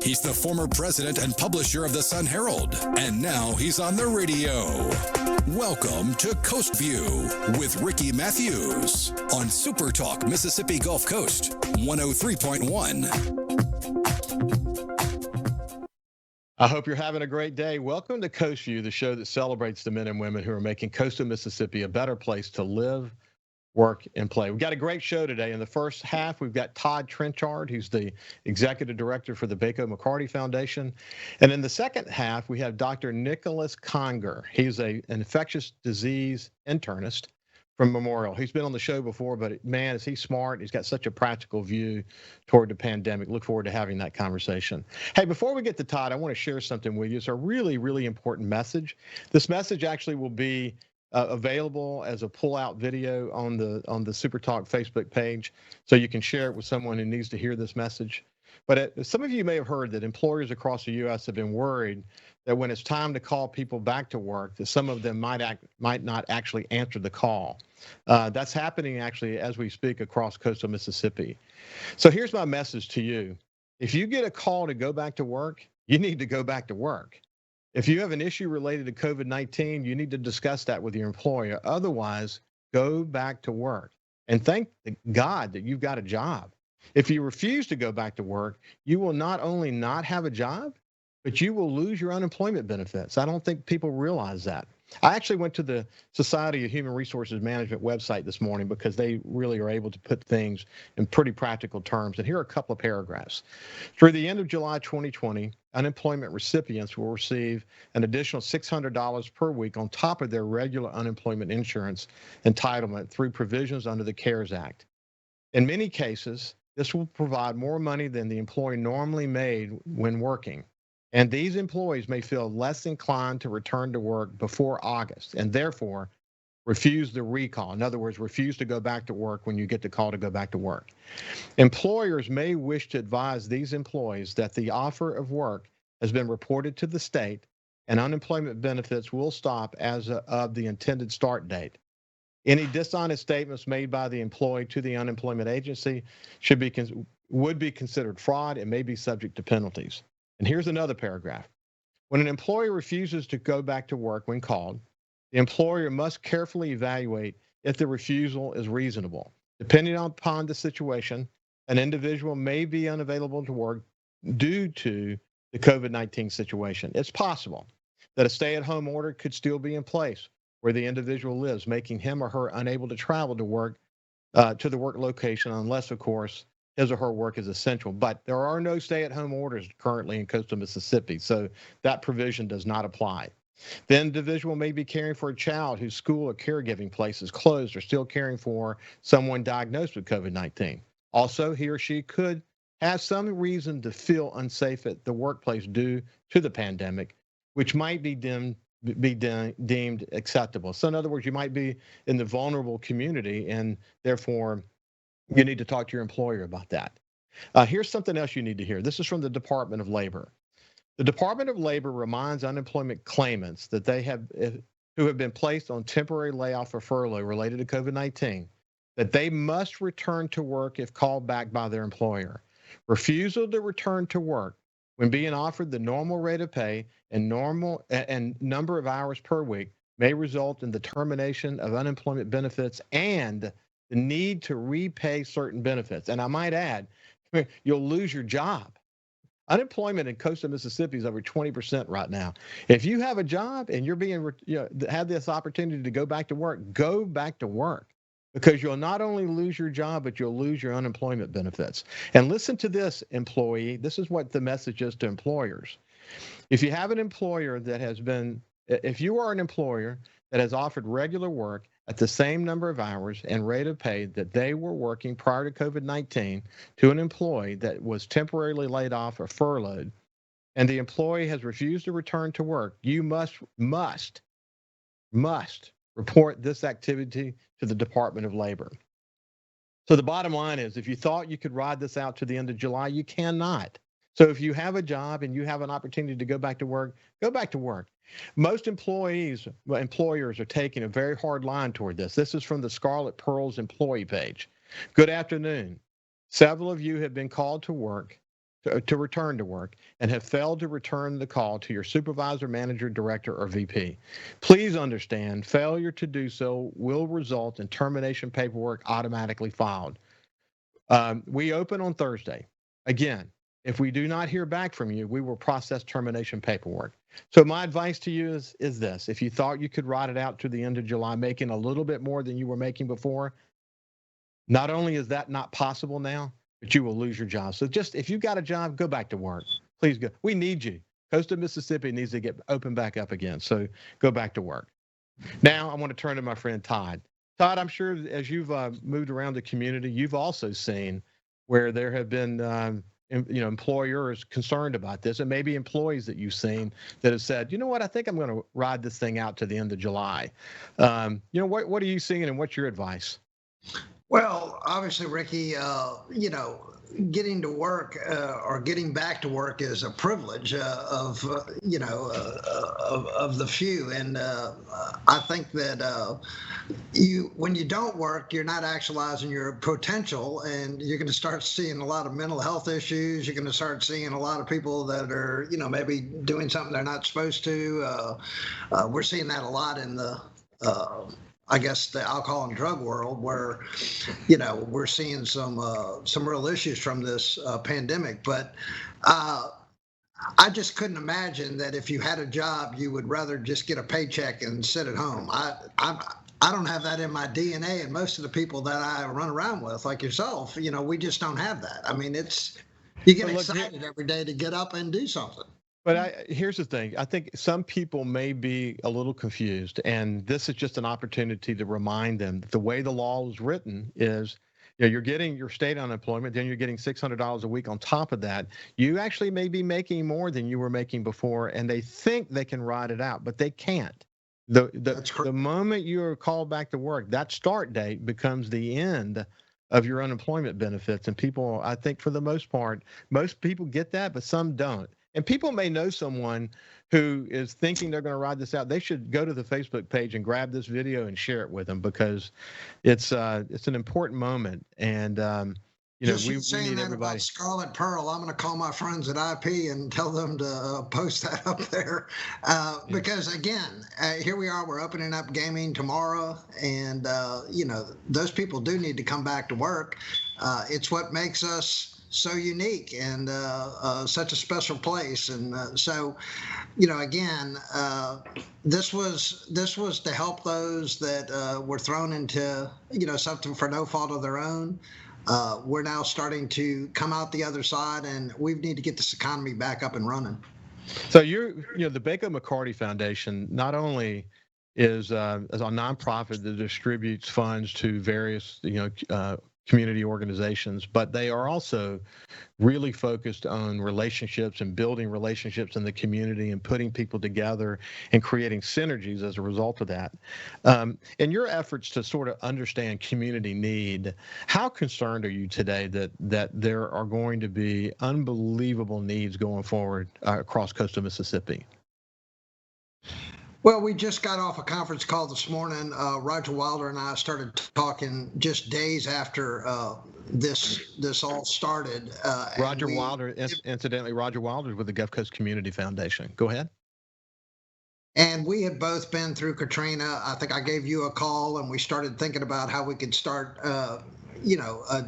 He's the former president and publisher of the Sun Herald, and now he's on the radio. Welcome to Coast Vue with Ricky Mathews on SuperTalk Mississippi Gulf Coast 103.1. I hope you're having a great day. Welcome to Coast Vue, the show that celebrates the men and women who are making coastal Mississippi a better place to live, work, and play. We've got a great show today. In the first half, we've got Todd Trenchard, who's the executive director for the Bacot McCarty Foundation. And in the second half, we have Dr. Nicholas Conger. He's an infectious disease internist from Memorial. He's been on the show before, but man, is he smart. He's got such a practical view toward the pandemic. Look forward to having that conversation. Hey, before we get to Todd, I want to share something with you. It's a really, really important message. This message actually will be available as a pull-out video on the SuperTalk Facebook page, so you can share it with someone who needs to hear this message. But some of you may have heard that employers across the U.S. have been worried that when it's time to call people back to work, that some of them might not actually answer the call. That's happening actually as we speak across coastal Mississippi. So here's my message to you. If you get a call to go back to work, you need to go back to work. If you have an issue related to COVID-19, you need to discuss that with your employer. Otherwise, go back to work. And thank God that you've got a job. If you refuse to go back to work, you will not only not have a job, but you will lose your unemployment benefits. I don't think people realize that. I actually went to the Society of Human Resources Management website this morning because they really are able to put things in pretty practical terms. And here are a couple of paragraphs. Through the end of July 2020, unemployment recipients will receive an additional $600 per week on top of their regular unemployment insurance entitlement through provisions under the CARES Act. In many cases, this will provide more money than the employee normally made when working. And these employees may feel less inclined to return to work before August and therefore refuse the recall. In other words, refuse to go back to work when you get the call to go back to work. Employers may wish to advise these employees that the offer of work has been reported to the state and unemployment benefits will stop as of the intended start date. Any dishonest statements made by the employee to the unemployment agency would be considered fraud and may be subject to penalties. And here's another paragraph. When an employee refuses to go back to work when called, the employer must carefully evaluate if the refusal is reasonable. Depending upon the situation, an individual may be unavailable to work due to the COVID-19 situation. It's possible that a stay-at-home order could still be in place where the individual lives, making him or her unable to travel to work to the work location unless, of course, his or her work is essential. But there are no stay-at-home orders currently in coastal Mississippi, so that provision does not apply. The individual may be caring for a child whose school or caregiving place is closed or still caring for someone diagnosed with COVID-19. Also, he or she could have some reason to feel unsafe at the workplace due to the pandemic, which might be deemed acceptable. So in other words, you might be in the vulnerable community and therefore you need to talk to your employer about that. Here's something else you need to hear. This is from the Department of Labor. The Department of Labor reminds unemployment claimants that who have been placed on temporary layoff or furlough related to COVID-19, that they must return to work if called back by their employer. Refusal to return to work when being offered the normal rate of pay and number of hours per week may result in the termination of unemployment benefits and the need to repay certain benefits. And I might add, you'll lose your job. Unemployment in coastal Mississippi is over 20% right now. If you have a job and you're have this opportunity to go back to work, go back to work, because you'll not only lose your job, but you'll lose your unemployment benefits. And listen to this, employee. This is what the message is to employers. If you have an employer that if you are an employer that has offered regular work at the same number of hours and rate of pay that they were working prior to COVID-19 to an employee that was temporarily laid off or furloughed, and the employee has refused to return to work, you must report this activity to the Department of Labor. So the bottom line is, if you thought you could ride this out to the end of July, you cannot. So if you have a job and you have an opportunity to go back to work, go back to work. Most employers are taking a very hard line toward this. This is from the Scarlet Pearls employee page. Good afternoon. Several of you have been called to work to return to work and have failed to return the call to your supervisor, manager, director, or VP. Please understand, failure to do so will result in termination paperwork automatically filed. We open on Thursday. Again, if we do not hear back from you, we will process termination paperwork. So my advice to you is this. If you thought you could ride it out to the end of July, making a little bit more than you were making before, not only is that not possible now, but you will lose your job. So just, if you've got a job, go back to work. Please go. We need you. Coast of Mississippi needs to get open back up again. So go back to work. Now I want to turn to my friend Todd. Todd, I'm sure as you've moved around the community, you've also seen where there have been employers concerned about this, and maybe employees that you've seen that have said, you know what, I think I'm going to ride this thing out to the end of July. What are you seeing, and what's your advice? Well, obviously, Ricky, getting to work or getting back to work is a privilege of the few. And I think that when you don't work, you're not actualizing your potential, and you're going to start seeing a lot of mental health issues. You're going to start seeing a lot of people that are, maybe doing something they're not supposed to. We're seeing that a lot in the I guess the alcohol and drug world, where, we're seeing some real issues from this pandemic. But I just couldn't imagine that if you had a job, you would rather just get a paycheck and sit at home. I don't have that in my DNA, and most of the people that I run around with, like yourself, we just don't have that. I mean, you get excited every day to get up and do something. But here's the thing. I think some people may be a little confused, and this is just an opportunity to remind them that the way the law is written is, you're getting your state unemployment, then you're getting $600 a week on top of that. You actually may be making more than you were making before, and they think they can ride it out, but they can't. The moment you are called back to work, that start date becomes the end of your unemployment benefits. And people, I think for the most part, most people get that, but some don't. And people may know someone who is thinking they're going to ride this out. They should go to the Facebook page and grab this video and share it with them, because it's an important moment. And we need everybody. About Scarlet Pearl, I'm going to call my friends at IP and tell them to post that up there, because again, here we are. We're opening up gaming tomorrow, and those people do need to come back to work. It's what makes us so unique and such a special place. And so, again, this was to help those that were thrown into, something for no fault of their own. We're now starting to come out the other side, and we need to get this economy back up and running. So the Bacot McCarty Foundation not only is a nonprofit that distributes funds to various, community organizations, but they are also really focused on relationships and building relationships in the community and putting people together and creating synergies as a result of that. In your efforts to sort of understand community need, how concerned are you today that there are going to be unbelievable needs going forward across coastal Mississippi? Well, we just got off a conference call this morning. Roger Wilder and I started talking just days after this all started. Roger Wilder, incidentally, Roger Wilder is with the Gulf Coast Community Foundation. Go ahead. And we had both been through Katrina. I think I gave you a call, and we started thinking about how we could start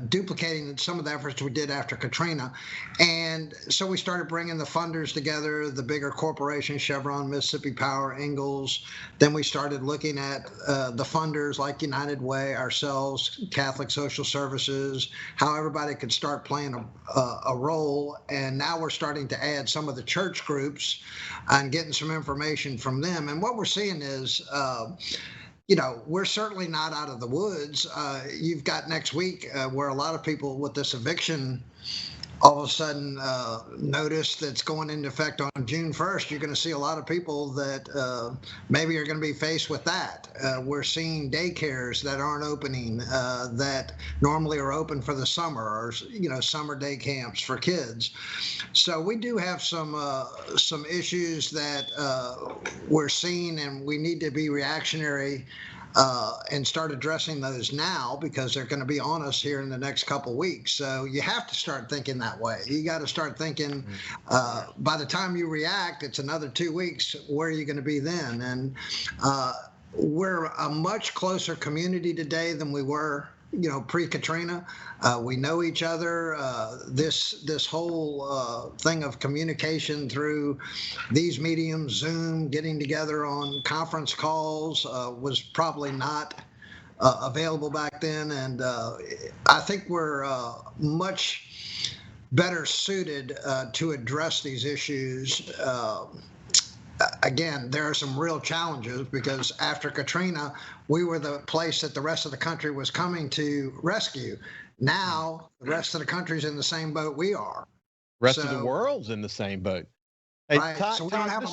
duplicating some of the efforts we did after Katrina. And so we started bringing the funders together, the bigger corporations, Chevron, Mississippi Power, Ingalls. Then we started looking at the funders like United Way, ourselves, Catholic Social Services, how everybody could start playing a role. And now we're starting to add some of the church groups and getting some information from them. And what we're seeing is we're certainly not out of the woods. You've got next week where a lot of people with this eviction all of a sudden notice that's going into effect on June 1st. You're going to see a lot of people that maybe are going to be faced with that. We're seeing daycares that aren't opening that normally are open for the summer, or summer day camps for kids. So we do have some issues that we're seeing, and we need to be reactionary and start addressing those now because they're going to be on us here in the next couple weeks. So you have to start thinking that way. You got to start thinking by the time you react, it's another 2 weeks. Where are you going to be then? And we're a much closer community today than we were, pre-Katrina. We know each other. This whole thing of communication through these mediums, Zoom, getting together on conference calls was probably not available back then. And I think we're much better suited to address these issues. Again, there are some real challenges because after Katrina, we were the place that the rest of the country was coming to rescue. Now, the rest of the country's in the same boat we are. Rest of the world's in the same boat. Hey, right. Todd, So we don't have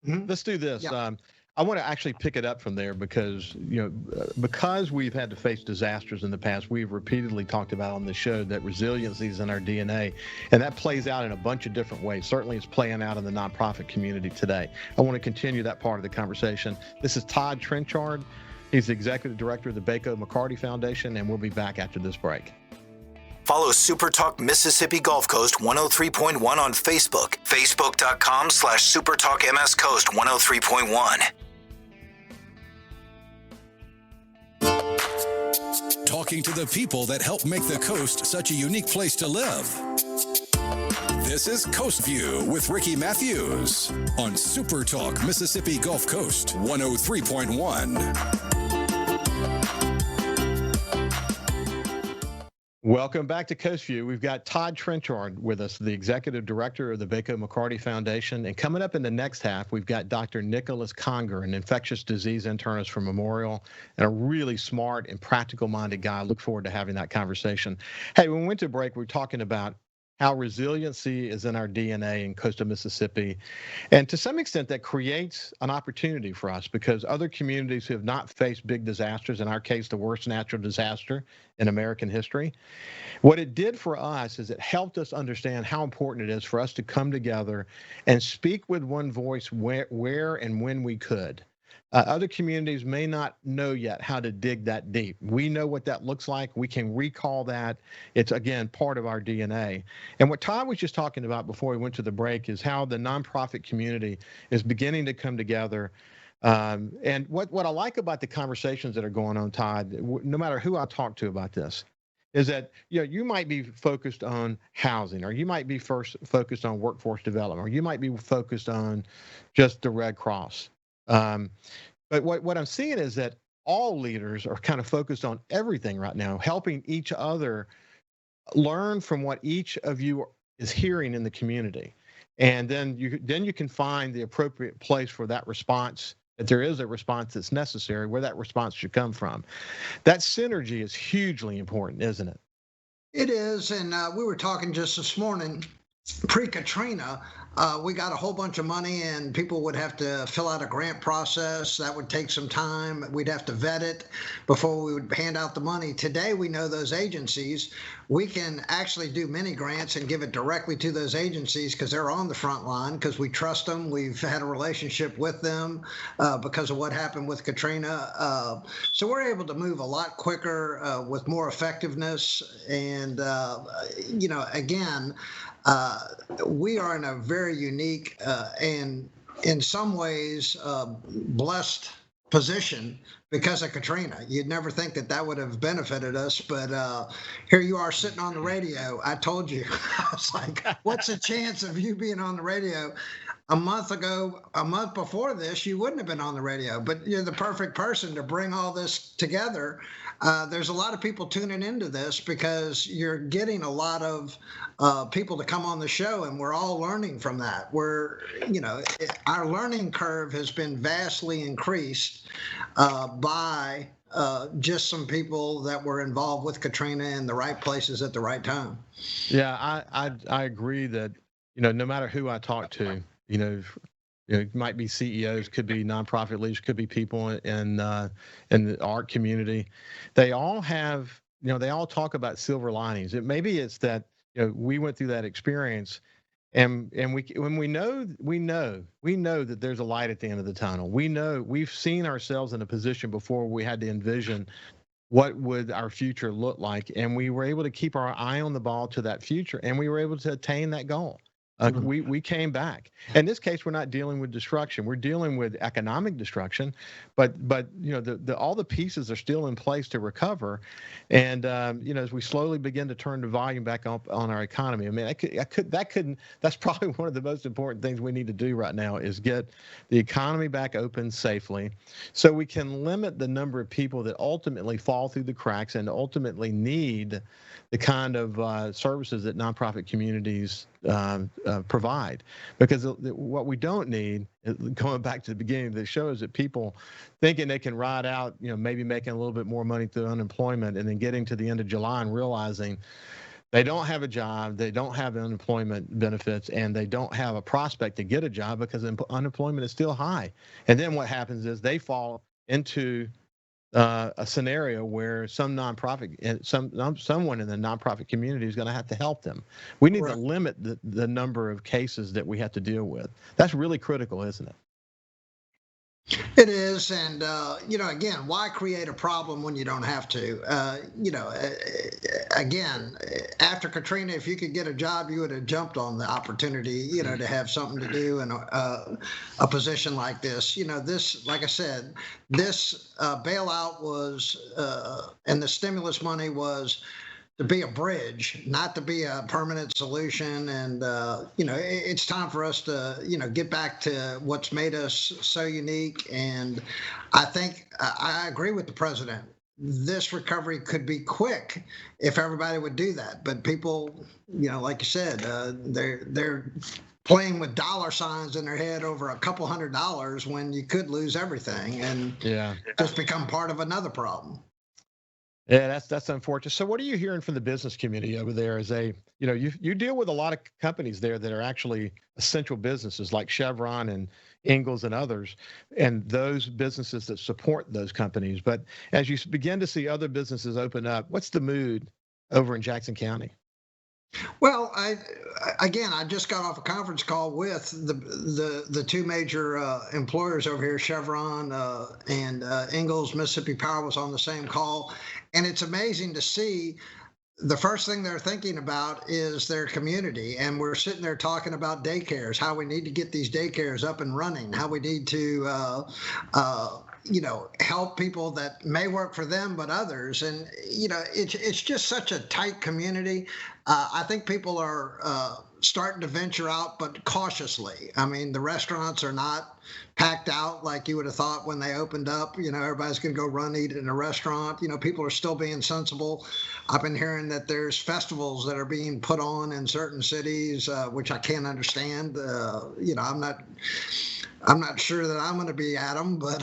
let's do this. Yeah. I want to actually pick it up from there because, because we've had to face disasters in the past, we've repeatedly talked about on the show that resiliency is in our DNA, and that plays out in a bunch of different ways. Certainly it's playing out in the nonprofit community today. I want to continue that part of the conversation. This is Todd Trenchard. He's the executive director of the Bacot McCarty Foundation, and we'll be back after this break. Follow SuperTalk Mississippi Gulf Coast 103.1 on Facebook, facebook.com/SuperTalk MS Coast 103.1. Talking to the people that help make the coast such a unique place to live. This is Coast View with Ricky Mathews on SuperTalk Mississippi Gulf Coast 103.1. Welcome back to Coast View. We've got Todd Trenchard with us, the executive director of the Bacot McCarty Foundation. And coming up in the next half, we've got Dr. Nicholas Conger, an infectious disease internist from Memorial, and a really smart and practical-minded guy. I look forward to having that conversation. Hey, when we went to break, we were talking about how resiliency is in our DNA in coastal Mississippi. And to some extent, that creates an opportunity for us because other communities who have not faced big disasters, in our case, the worst natural disaster in American history, what it did for us is it helped us understand how important it is for us to come together and speak with one voice where and when we could. Other communities may not know yet how to dig that deep. We know what that looks like. We can recall that. It's, again, part of our DNA. And what Todd was just talking about before we went to the break is how the nonprofit community is beginning to come together. And what I like about the conversations that are going on, Todd, no matter who I talk to about this, is that you might be focused on housing, or you might be focused on workforce development, or you might be focused on just the Red Cross. But what I'm seeing is that all leaders are kind of focused on everything right now, helping each other learn from what each of you is hearing in the community. And then you can find the appropriate place for that response, if there is a response that's necessary, where that response should come from. That synergy is hugely important, isn't it? It is. And we were talking just this morning, pre-Katrina, we got a whole bunch of money and people would have to fill out a grant process. That would take some time. We'd have to vet it before we would hand out the money. Today, we know those agencies. We can actually do mini grants and give it directly to those agencies because they're on the front line, because we trust them. We've had a relationship with them because of what happened with Katrina. So we're able to move a lot quicker with more effectiveness. And, again, we are in a very unique and in some ways blessed position because of Katrina. You'd never think that would have benefited us, but here you are sitting on the radio. I told you, I was like, what's the chance of you being on the radio? A month before this, you wouldn't have been on the radio, but you're the perfect person to bring all this together. There's a lot of people tuning into this because you're getting a lot of people to come on the show, and we're all learning from that. Our learning curve has been vastly increased by just some people that were involved with Katrina in the right places at the right time. Yeah, I agree that, no matter who I talk to, it might be CEOs, could be nonprofit leaders, could be people in the art community. They all have, they all talk about silver linings. Maybe it's that, we went through that experience And we know that there's a light at the end of the tunnel. We know we've seen ourselves in a position before we had to envision what would our future look like, and we were able to keep our eye on the ball to that future, and we were able to attain that goal. We came back. In this case, we're not dealing with destruction. We're dealing with economic destruction, but all the pieces are still in place to recover. And as we slowly begin to turn the volume back up on our economy, I mean, that's probably one of the most important things we need to do right now is get the economy back open safely, so we can limit the number of people that ultimately fall through the cracks and ultimately need the kind of services that nonprofit communities provide. Because what we don't need, going back to the beginning of the show, is that people thinking they can ride out, maybe making a little bit more money through unemployment, and then getting to the end of July and realizing they don't have a job, they don't have unemployment benefits, and they don't have a prospect to get a job because unemployment is still high. And then what happens is they fall into a scenario where someone in the nonprofit community is going to have to help them. We need to limit the number of cases that we have to deal with. That's really critical, isn't it? It is, and again, why create a problem when you don't have to? Again, after Katrina, if you could get a job, you would have jumped on the opportunity, to have something to do in a position like this. This, like I said, this bailout was, and the stimulus money was to be a bridge, not to be a permanent solution. And, it's time for us to, get back to what's made us so unique. And I think I agree with the president. This recovery could be quick if everybody would do that. But people, like you said, they're playing with dollar signs in their head over a couple $100 when you could lose everything and just become part of another problem. Yeah, that's unfortunate. So what are you hearing from the business community over there as you deal with a lot of companies there that are actually essential businesses like Chevron and Ingalls and others, and those businesses that support those companies. But as you begin to see other businesses open up, what's the mood over in Jackson County? Well, I just got off a conference call with the two major employers over here, Chevron and Ingalls. Mississippi Power was on the same call, and it's amazing to see. The first thing they're thinking about is their community, and we're sitting there talking about daycares, how we need to get these daycares up and running, how we need to help people that may work for them, but others. And, it's just such a tight community. I think people are starting to venture out, but cautiously. I mean, the restaurants are not packed out like you would have thought when they opened up. Everybody's going to go run eat in a restaurant. People are still being sensible. I've been hearing that there's festivals that are being put on in certain cities, which I can't understand. I'm not sure that I'm going to be at them, but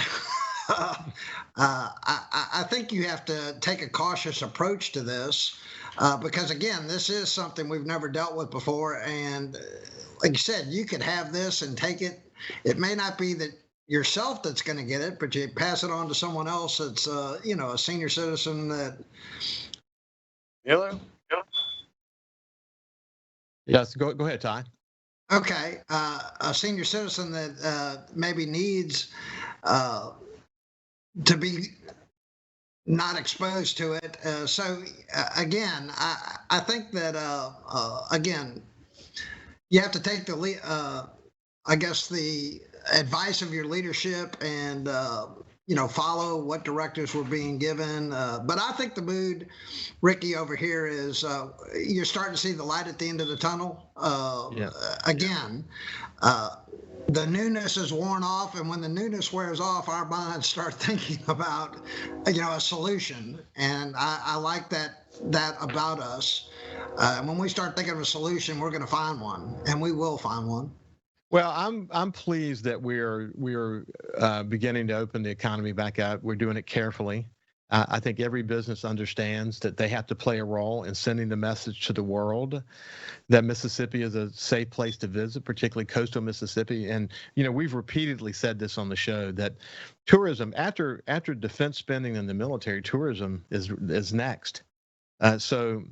I think you have to take a cautious approach to this because, again, this is something we've never dealt with before. And like you said, you could have this and take it. It may not be that yourself that's going to get it, but you pass it on to someone else that's, a senior citizen that. Hello? Yes, go ahead, Ty. Okay. A senior citizen that maybe needs to be not exposed to it. Again, I think that, again, you have to take the advice of your leadership and, follow what directives were being given. But I think the mood, Ricky, over here is you're starting to see the light at the end of the tunnel. Again, the newness is worn off, and when the newness wears off, our minds start thinking about, a solution. And I like that about us. When we start thinking of a solution, we're going to find one, and we will find one. Well, I'm pleased that we're beginning to open the economy back up. We're doing it carefully. I think every business understands that they have to play a role in sending the message to the world that Mississippi is a safe place to visit, particularly coastal Mississippi. And, we've repeatedly said this on the show that tourism, after defense spending in the military, tourism is next. So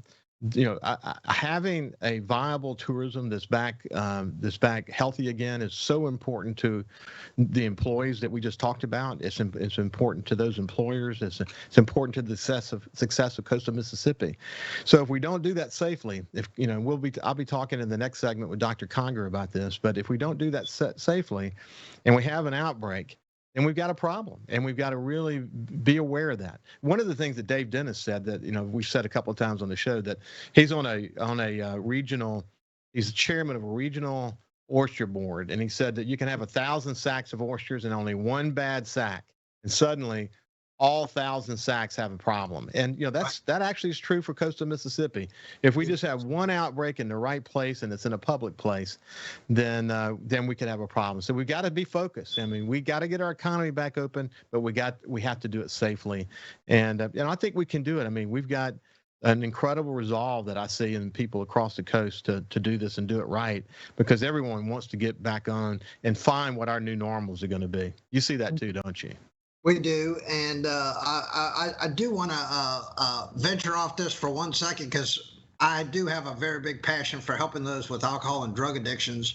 having a viable tourism that's back healthy again is so important to the employees that we just talked about. It's important to those employers. It's important to the success of coastal Mississippi. So if we don't do that safely, I'll be talking in the next segment with Dr. Conger about this. But if we don't do that safely, and we have an outbreak, and we've got a problem, and we've got to really be aware of that. One of the things that Dave Dennis said that, we said a couple of times on the show, that he's on a regional, he's the chairman of a regional oyster board, and he said that you can have 1,000 sacks of oysters and only one bad sack, and suddenly all 1,000 sacks have a problem. And that actually is true for coastal Mississippi. If we just have one outbreak in the right place and it's in a public place, then we could have a problem. So we've got to be focused. I mean, we got to get our economy back open, but we have to do it safely. And I think we can do it. I mean, we've got an incredible resolve that I see in people across the coast to do this and do it right, because everyone wants to get back on and find what our new normals are going to be. You see that too, don't you? We do, and I do want to venture off this for 1 second, because I do have a very big passion for helping those with alcohol and drug addictions,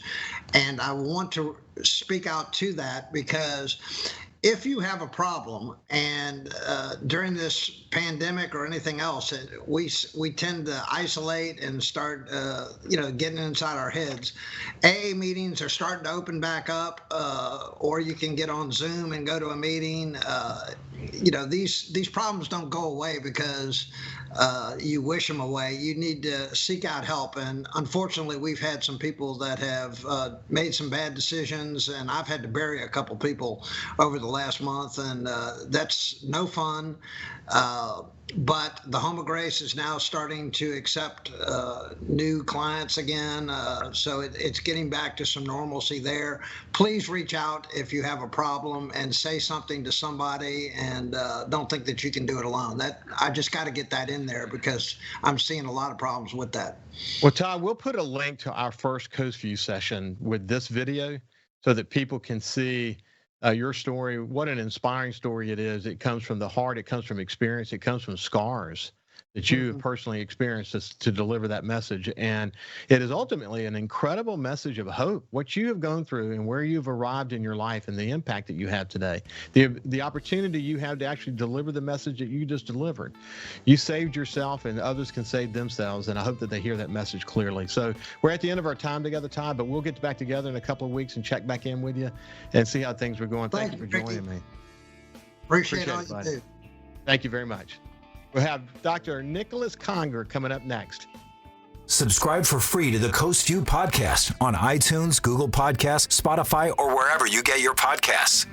and I want to speak out to that, because if you have a problem, and during this pandemic or anything else, we tend to isolate and start, getting inside our heads. AA meetings are starting to open back up, or you can get on Zoom and go to a meeting. These problems don't go away because you wish them away. You need to seek out help. And unfortunately, we've had some people that have made some bad decisions, and I've had to bury a couple people over the last month, and that's no fun. But the Home of Grace is now starting to accept new clients again, so it's getting back to some normalcy there. Please reach out if you have a problem and say something to somebody, and don't think that you can do it alone. I just got to get that in there, because I'm seeing a lot of problems with that. Well, Todd, we'll put a link to our first Coast Vue session with this video so that people can see your story. What an inspiring story it is. It comes from the heart. It comes from experience. It comes from scars that you have personally experienced to deliver that message. And it is ultimately an incredible message of hope, what you have gone through and where you've arrived in your life and the impact that you have today. The opportunity you have to actually deliver the message that you just delivered. You saved yourself, and others can save themselves, and I hope that they hear that message clearly. So we're at the end of our time together, Todd, but we'll get back together in a couple of weeks and check back in with you and see how things were going. Thank you for joining me. Appreciate all you do. Thank you very much. We'll have Dr. Nicholas Conger coming up next. Subscribe for free to the Coast Vue podcast on iTunes, Google Podcasts, Spotify, or wherever you get your podcasts.